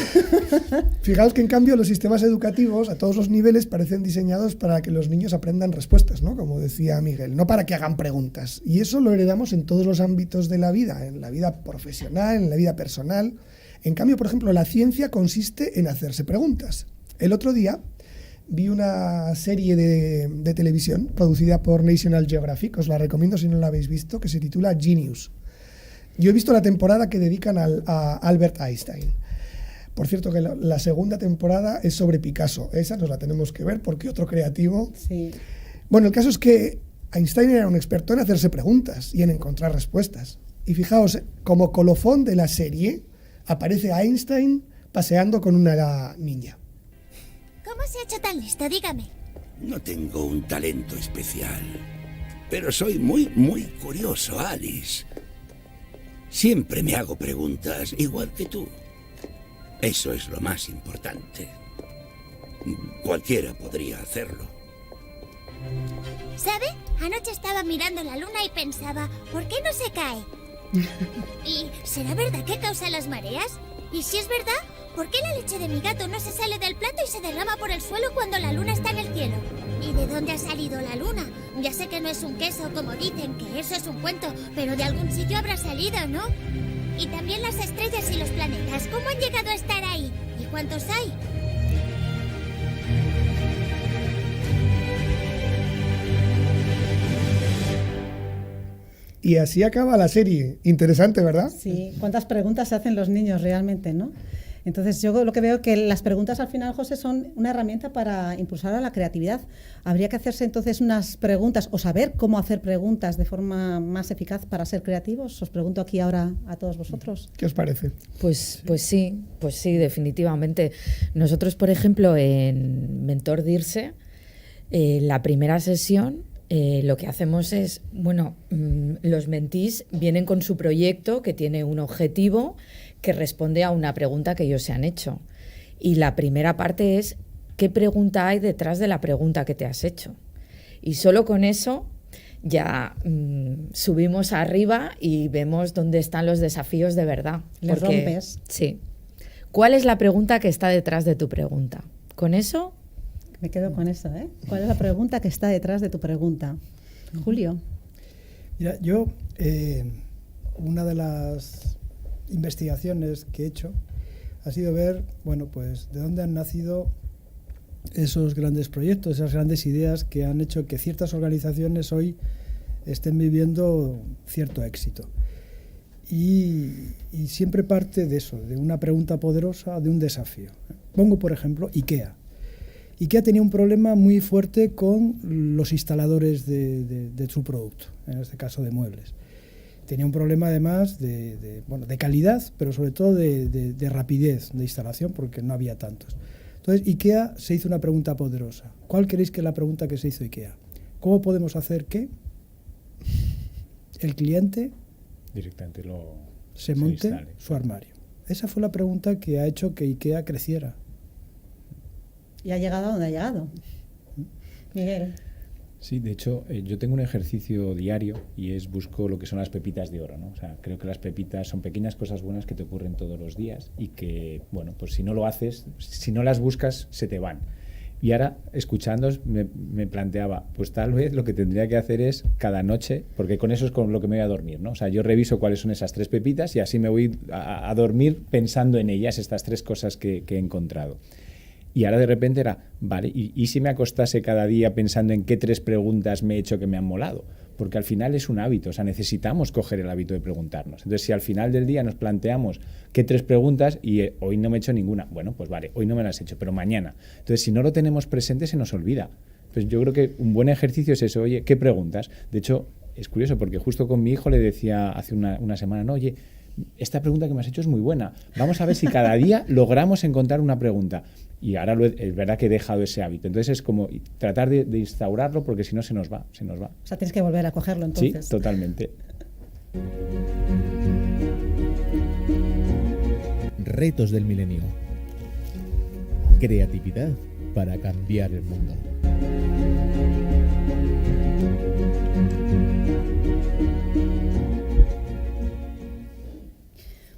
Fijaos que en cambio los sistemas educativos a todos los niveles parecen diseñados para que los niños aprendan respuestas, ¿no? Como decía Miguel, no para que hagan preguntas. Y eso lo heredamos en todos los ámbitos de la vida, en la vida profesional, en la vida personal. En cambio, por ejemplo, la ciencia consiste en hacerse preguntas. El otro día vi una serie de televisión producida por National Geographic, os la recomiendo si no la habéis visto, que se titula Genius. Yo he visto la temporada que dedican a Albert Einstein. Por cierto, que la segunda temporada es sobre Picasso. Esa nos la tenemos que ver porque otro creativo... Sí. Bueno, el caso es que Einstein era un experto en hacerse preguntas y en encontrar respuestas. Y fijaos, como colofón de la serie, aparece Einstein paseando con una niña. ¿Cómo se ha hecho tan listo? Dígame. No tengo un talento especial, pero soy muy, muy curioso, Alice. Siempre me hago preguntas, igual que tú. Eso es lo más importante. Cualquiera podría hacerlo. ¿Sabe? Anoche estaba mirando la luna y pensaba, ¿por qué no se cae? ¿Y será verdad que causa las mareas? Y si es verdad, ¿por qué la leche de mi gato no se sale del plato y se derrama por el suelo cuando la luna está en el cielo? ¿Y de dónde ha salido la luna? Ya sé que no es un queso, como dicen, que eso es un cuento, pero de algún sitio habrá salido, ¿no? Y también las estrellas y los planetas, ¿cómo han llegado a estar ahí? ¿Y cuántos hay? Y así acaba la serie. Interesante, ¿verdad? Sí, cuántas preguntas se hacen los niños realmente, ¿no? Entonces yo lo que veo que las preguntas al final, José, son una herramienta para impulsar a la creatividad. Habría que hacerse entonces unas preguntas o saber cómo hacer preguntas de forma más eficaz para ser creativos. Os pregunto aquí ahora a todos vosotros. ¿Qué os parece? Pues sí, definitivamente. Nosotros, por ejemplo, en Mentor Dirse, la primera sesión, lo que hacemos es, los mentees vienen con su proyecto que tiene un objetivo que responde a una pregunta que ellos se han hecho. Y la primera parte es, ¿qué pregunta hay detrás de la pregunta que te has hecho? Y solo con eso ya subimos arriba y vemos dónde están los desafíos de verdad. Les rompes. Sí. ¿Cuál es la pregunta que está detrás de tu pregunta? Con eso... Me quedo con eso, ¿eh? ¿Cuál es la pregunta que está detrás de tu pregunta? Julio. Mira, yo, una de las investigaciones que he hecho ha sido ver, pues de dónde han nacido esos grandes proyectos, esas grandes ideas que han hecho que ciertas organizaciones hoy estén viviendo cierto éxito. Y siempre parte de eso, de una pregunta poderosa, de un desafío. Pongo, por ejemplo, IKEA. IKEA tenía un problema muy fuerte con los instaladores de su producto, en este caso de muebles. Tenía un problema además de calidad, pero sobre todo de rapidez de instalación, porque no había tantos. Entonces IKEA se hizo una pregunta poderosa. ¿Cuál creéis que es la pregunta que se hizo IKEA? ¿Cómo podemos hacer que el cliente directamente se monte su armario? Esa fue la pregunta que ha hecho que IKEA creciera. Y ha llegado a donde ha llegado. Miguel. Sí, de hecho, yo tengo un ejercicio diario y busco lo que son las pepitas de oro, ¿no? O sea, creo que las pepitas son pequeñas cosas buenas que te ocurren todos los días y que, pues si no lo haces, si no las buscas, se te van. Y ahora, escuchándoos, me planteaba, pues tal vez lo que tendría que hacer es cada noche, porque con eso es con lo que me voy a dormir, ¿no? O sea, yo reviso cuáles son esas 3 pepitas y así me voy a dormir pensando en ellas, estas 3 cosas que he encontrado. Y ahora de repente era, vale, ¿y si me acostase cada día pensando en qué 3 preguntas me he hecho que me han molado? Porque al final es un hábito, o sea, necesitamos coger el hábito de preguntarnos. Entonces, si al final del día nos planteamos qué 3 preguntas y hoy no me he hecho ninguna, bueno, pues vale, hoy no me las he hecho, pero mañana. Entonces, si no lo tenemos presente, se nos olvida. Entonces, yo creo que un buen ejercicio es eso, oye, ¿qué preguntas? De hecho, es curioso porque justo con mi hijo le decía hace una semana, no, oye, esta pregunta que me has hecho es muy buena. Vamos a ver si cada día logramos encontrar una pregunta. Y ahora es verdad que he dejado ese hábito. Entonces es como tratar de instaurarlo porque si no se nos va. O sea, tienes que volver a cogerlo entonces. Sí, totalmente. Retos del milenio. Creatividad para cambiar el mundo.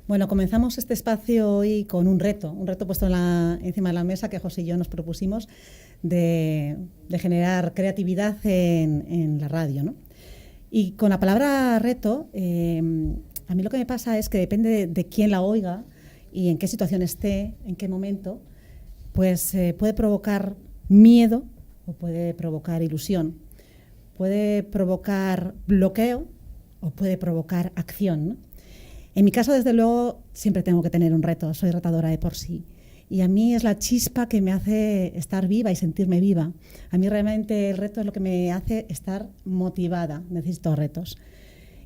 Bueno, comenzamos este espacio hoy con un reto puesto encima de la mesa que José y yo nos propusimos de generar creatividad en la radio, ¿no? Y con la palabra reto, a mí lo que me pasa es que depende de quién la oiga y en qué situación esté, en qué momento, pues puede provocar miedo o puede provocar ilusión, puede provocar bloqueo o puede provocar acción, ¿no? En mi caso, desde luego, siempre tengo que tener un reto, soy retadora de por sí. Y a mí es la chispa que me hace estar viva y sentirme viva. A mí realmente el reto es lo que me hace estar motivada, necesito retos.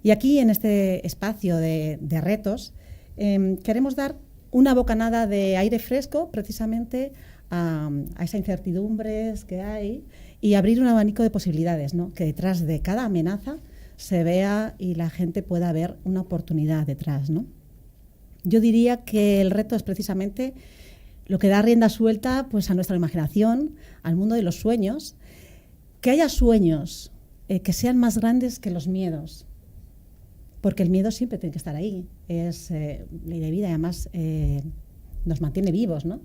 Y aquí, en este espacio de retos, queremos dar una bocanada de aire fresco precisamente a esa incertidumbre que hay y abrir un abanico de posibilidades, ¿no? Que detrás de cada amenaza se vea y la gente pueda ver una oportunidad detrás, ¿no? Yo diría que el reto es precisamente lo que da rienda suelta pues, a nuestra imaginación, al mundo de los sueños, que haya sueños que sean más grandes que los miedos, porque el miedo siempre tiene que estar ahí, es ley de vida y además nos mantiene vivos, ¿no?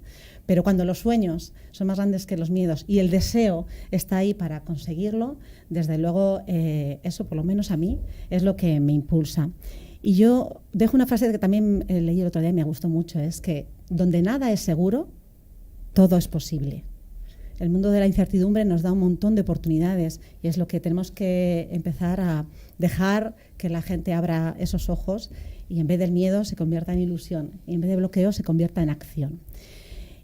Pero cuando los sueños son más grandes que los miedos y el deseo está ahí para conseguirlo, desde luego eso, por lo menos a mí, es lo que me impulsa. Y yo dejo una frase que también leí el otro día y me gustó mucho, es que donde nada es seguro, todo es posible. El mundo de la incertidumbre nos da un montón de oportunidades y es lo que tenemos que empezar a dejar que la gente abra esos ojos y en vez del miedo se convierta en ilusión y en vez de bloqueo se convierta en acción.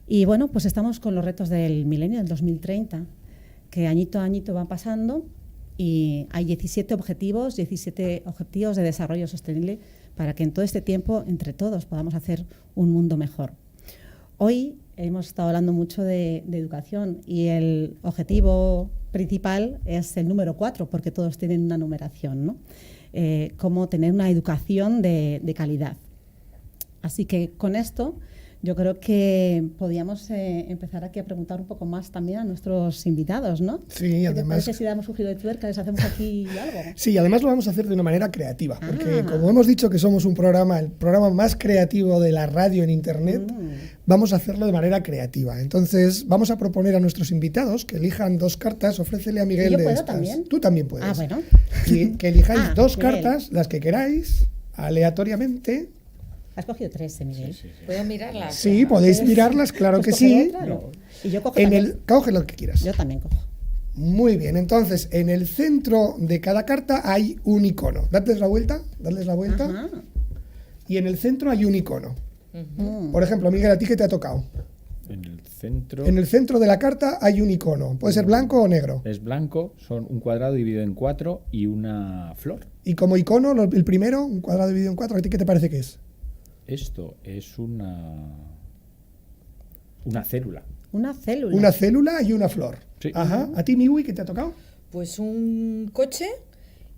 Y bueno, pues estamos con los retos del milenio, del 2030, que añito a añito van pasando y hay 17 objetivos de desarrollo sostenible para que en todo este tiempo, entre todos, podamos hacer un mundo mejor. Hoy hemos estado hablando mucho de educación y el objetivo principal es el número 4, porque todos tienen una numeración, ¿no? Cómo tener una educación de calidad. Así que con esto yo creo que podíamos empezar aquí a preguntar un poco más también a nuestros invitados, ¿no? Sí, además. ¿Te parece si damos un giro de tuerca, les hacemos aquí algo? Sí, además lo vamos a hacer de una manera creativa, porque como hemos dicho que somos el programa más creativo de la radio en Internet, vamos a hacerlo de manera creativa. Entonces, vamos a proponer a nuestros invitados que elijan 2 cartas, ofrécele a Miguel de estas. ¿También? Tú también puedes. Ah, bueno. Que elijáis 2 cartas, las que queráis, aleatoriamente. Has cogido 13, Miguel. Sí. ¿Puedo mirarlas? Sí, podéis mirarlas, claro pues que sí. Otra, ¿no? Y yo cojo coge lo que quieras. Yo también cojo. Muy bien, entonces, en el centro de cada carta hay un icono. Dadles la vuelta. Ajá. Y en el centro hay un icono. Por ejemplo, Miguel, ¿a ti qué te ha tocado? En el centro de la carta hay un icono. ¿Puede ser blanco o negro? Es blanco, son un cuadrado dividido en 4 y una flor. Y como icono, el primero, un cuadrado dividido en 4, ¿a ti qué te parece que es? Esto es una célula. Una célula. Una célula y una flor. Sí. Ajá. ¿A ti, Miwi, qué te ha tocado? Pues un coche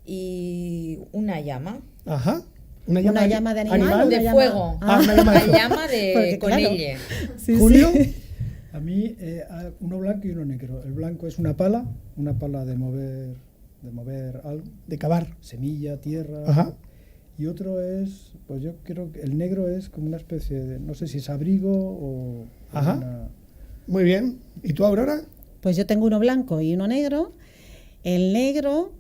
y una llama. Ajá. ¿Una llama de animal? De fuego. Una llama de fuego. La llama de conille. Claro. Sí, ¿Julio? Sí. A mí, uno blanco y uno negro. El blanco es una pala de mover algo. De cavar. Semilla, tierra. Ajá. Y otro es, pues yo creo que el negro es como una especie de, no sé si es abrigo o... Ajá. Muy bien. ¿Y tú, Aurora? Pues yo tengo uno blanco y uno negro. El negro,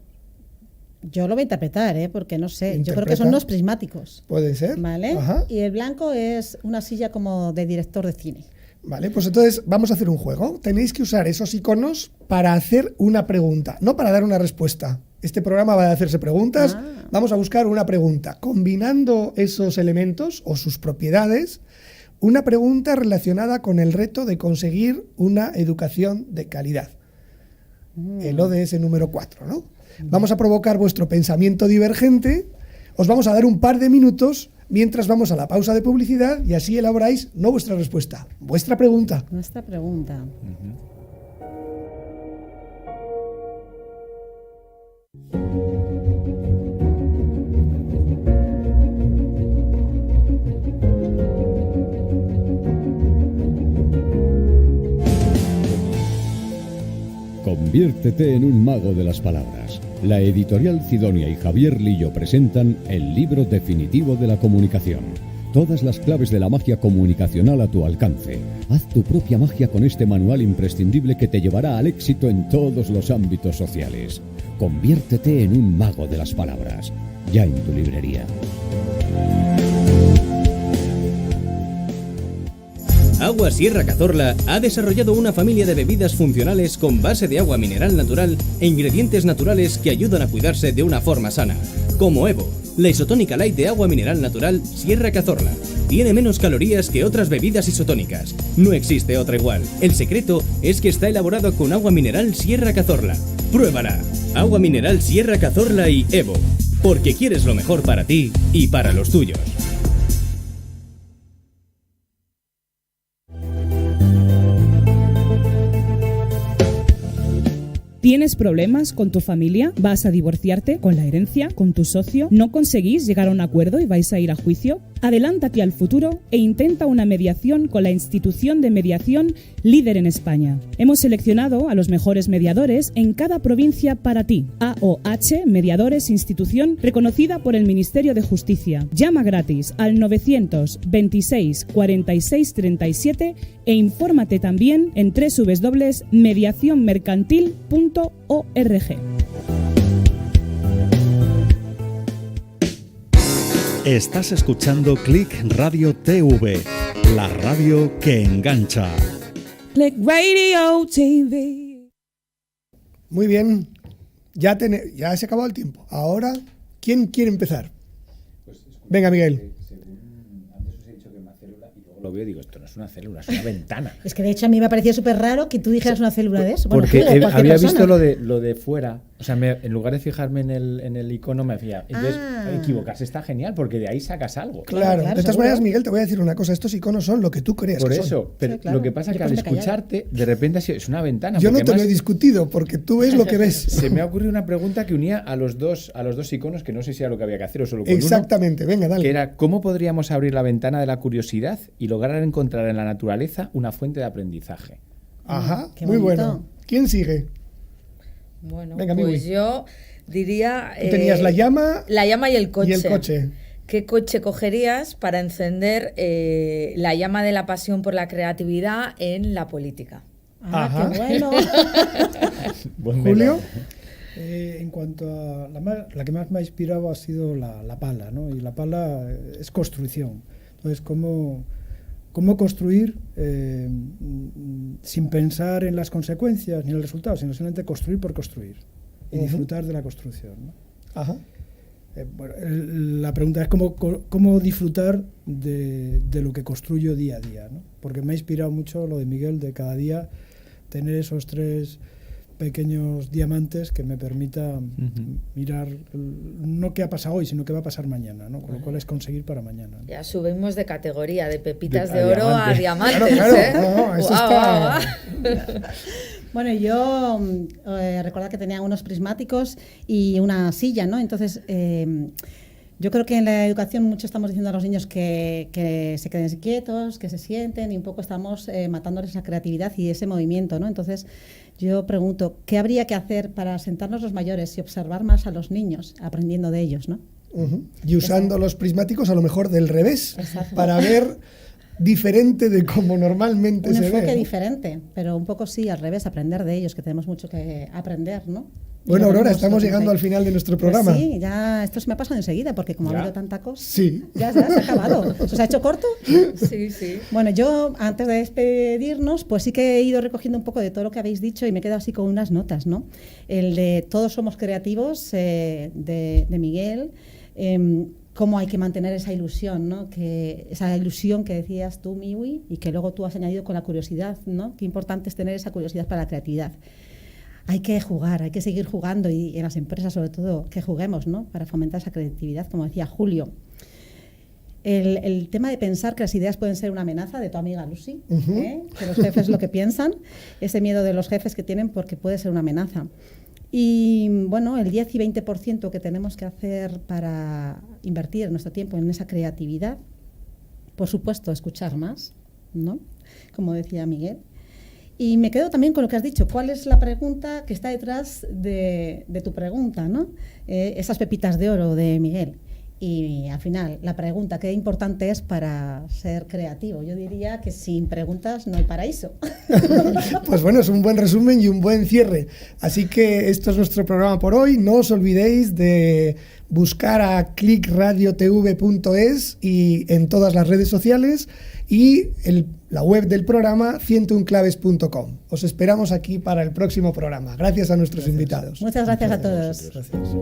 yo lo voy a interpretar, porque no sé. Yo creo que son unos prismáticos. Puede ser. ¿Vale? Ajá. Y el blanco es una silla como de director de cine. Vale, pues entonces vamos a hacer un juego. Tenéis que usar esos iconos para hacer una pregunta, no para dar una respuesta. Este programa va a hacerse preguntas. Vamos a buscar una pregunta. Combinando esos elementos o sus propiedades, una pregunta relacionada con el reto de conseguir una educación de calidad. El ODS número 4, ¿no? Vamos a provocar vuestro pensamiento divergente. Os vamos a dar un par de minutos mientras vamos a la pausa de publicidad y así elaboráis no vuestra respuesta, vuestra pregunta. Nuestra pregunta. Conviértete en un mago de las palabras. La editorial Cidonia y Javier Lillo presentan el libro definitivo de la comunicación. Todas las claves de la magia comunicacional a tu alcance. Haz tu propia magia con este manual imprescindible que te llevará al éxito en todos los ámbitos sociales. Conviértete en un mago de las palabras. Ya en tu librería. Agua Sierra Cazorla ha desarrollado una familia de bebidas funcionales con base de agua mineral natural e ingredientes naturales que ayudan a cuidarse de una forma sana, como Evo, la isotónica light de agua mineral natural Sierra Cazorla. Tiene menos calorías que otras bebidas isotónicas. No existe otra igual. El secreto es que está elaborado con agua mineral Sierra Cazorla. ¡Pruébala! Agua mineral Sierra Cazorla y Evo. Porque quieres lo mejor para ti y para los tuyos. ¿Tienes problemas con tu familia? ¿Vas a divorciarte? ¿Con la herencia? ¿Con tu socio? ¿No conseguís llegar a un acuerdo y vais a ir a juicio? Adelántate al futuro e intenta una mediación con la institución de mediación líder en España. Hemos seleccionado a los mejores mediadores en cada provincia para ti. AOH Mediadores, institución reconocida por el Ministerio de Justicia. Llama gratis al 926 46 37 e infórmate también en www.mediacionmercantil.org. Estás escuchando Click Radio TV, la radio que engancha. Click Radio TV. Muy bien, ya se ha acabado el tiempo. Ahora, ¿quién quiere empezar? Venga, Miguel. Antes os he dicho que una célula, y luego lo veo y digo, esto no es una célula, es una ventana. Es que de hecho a mí me ha parecido súper raro que tú dijeras una célula de eso. Bueno, porque había persona. visto lo de fuera, o sea, en lugar de fijarme en el icono me decía, entonces equivocarse está genial porque de ahí sacas algo. Claro, de todas maneras, Miguel, te voy a decir una cosa, estos iconos son lo que tú crees. Por que eso, son. pero lo que pasa es que al escucharte, de repente es una ventana. Yo no te lo he discutido porque tú ves lo que ves. Se me ha ocurrido una pregunta que unía a los dos iconos, que no sé si era lo que había que hacer o solo con Exactamente, venga, dale. Que era, ¿cómo podríamos abrir la ventana de la curiosidad y lograr encontrar en la naturaleza una fuente de aprendizaje? Ajá, muy bueno. ¿Quién sigue? Bueno, venga, pues yo diría... Tú tenías la llama... La llama y el coche. Y el coche. ¿Qué coche cogerías para encender la llama de la pasión por la creatividad en la política? Ajá. Qué bueno. Julio. En cuanto a la que más me ha inspirado ha sido la pala, ¿no? Y la pala es construcción. Entonces, ¿cómo construir sin pensar en las consecuencias ni en el resultado, sino simplemente construir por construir y disfrutar de la construcción, ¿no? Ajá. Bueno, la pregunta es cómo disfrutar de lo que construyo día a día, ¿no? Porque me ha inspirado mucho lo de Miguel, de cada día tener esos 3 pequeños diamantes que me permita mirar no qué ha pasado hoy, sino qué va a pasar mañana, ¿no? Con lo cual es conseguir para mañana, ¿no? Ya subimos de categoría, de pepitas de oro a diamantes. Claro, no, eso está... Bueno, yo recordaba que tenía unos prismáticos y una silla, ¿no? Entonces, yo creo que en la educación mucho estamos diciendo a los niños que se queden quietos, que se sienten, y un poco estamos matándoles la creatividad y ese movimiento, ¿no? Entonces, yo pregunto, ¿qué habría que hacer para sentarnos los mayores y observar más a los niños, aprendiendo de ellos, ¿no? Y usando los prismáticos a lo mejor del revés, para ver diferente de como normalmente se ve. Un enfoque diferente, pero un poco sí, al revés, aprender de ellos, que tenemos mucho que aprender, ¿no? Bueno, Aurora, estamos llegando al final de nuestro programa. Pues sí, ya esto se me ha pasado enseguida, porque como ha habido tanta cosa, sí. ya se ha acabado. ¿Se ha hecho corto? Sí, sí. Bueno, yo antes de despedirnos, pues sí que he ido recogiendo un poco de todo lo que habéis dicho y me he quedado así con unas notas, ¿no? El de Todos somos creativos, de Miguel, cómo hay que mantener esa ilusión, ¿no? Esa ilusión que decías tú, Miwi, y que luego tú has añadido con la curiosidad, ¿no? Qué importante es tener esa curiosidad para la creatividad. Hay que jugar, hay que seguir jugando, y en las empresas sobre todo que juguemos, ¿no? Para fomentar esa creatividad, como decía Julio. El tema de pensar que las ideas pueden ser una amenaza, de tu amiga Lucy, que los jefes lo que piensan, ese miedo de los jefes que tienen porque puede ser una amenaza. Y bueno, el 10 y 20% que tenemos que hacer para invertir nuestro tiempo en esa creatividad, por supuesto, escuchar más, ¿no? Como decía Miguel. Y me quedo también con lo que has dicho. ¿Cuál es la pregunta que está detrás de tu pregunta, ¿no? Esas pepitas de oro de Miguel. Y al final, la pregunta, ¿qué importante es para ser creativo? Yo diría que sin preguntas no hay paraíso. Pues bueno, es un buen resumen y un buen cierre. Así que esto es nuestro programa por hoy. No os olvidéis de buscar a clickradiotv.es y en todas las redes sociales y la web del programa 101claves.com. Os esperamos aquí para el próximo programa. Gracias a nuestros invitados. Muchas gracias a todos. Gracias.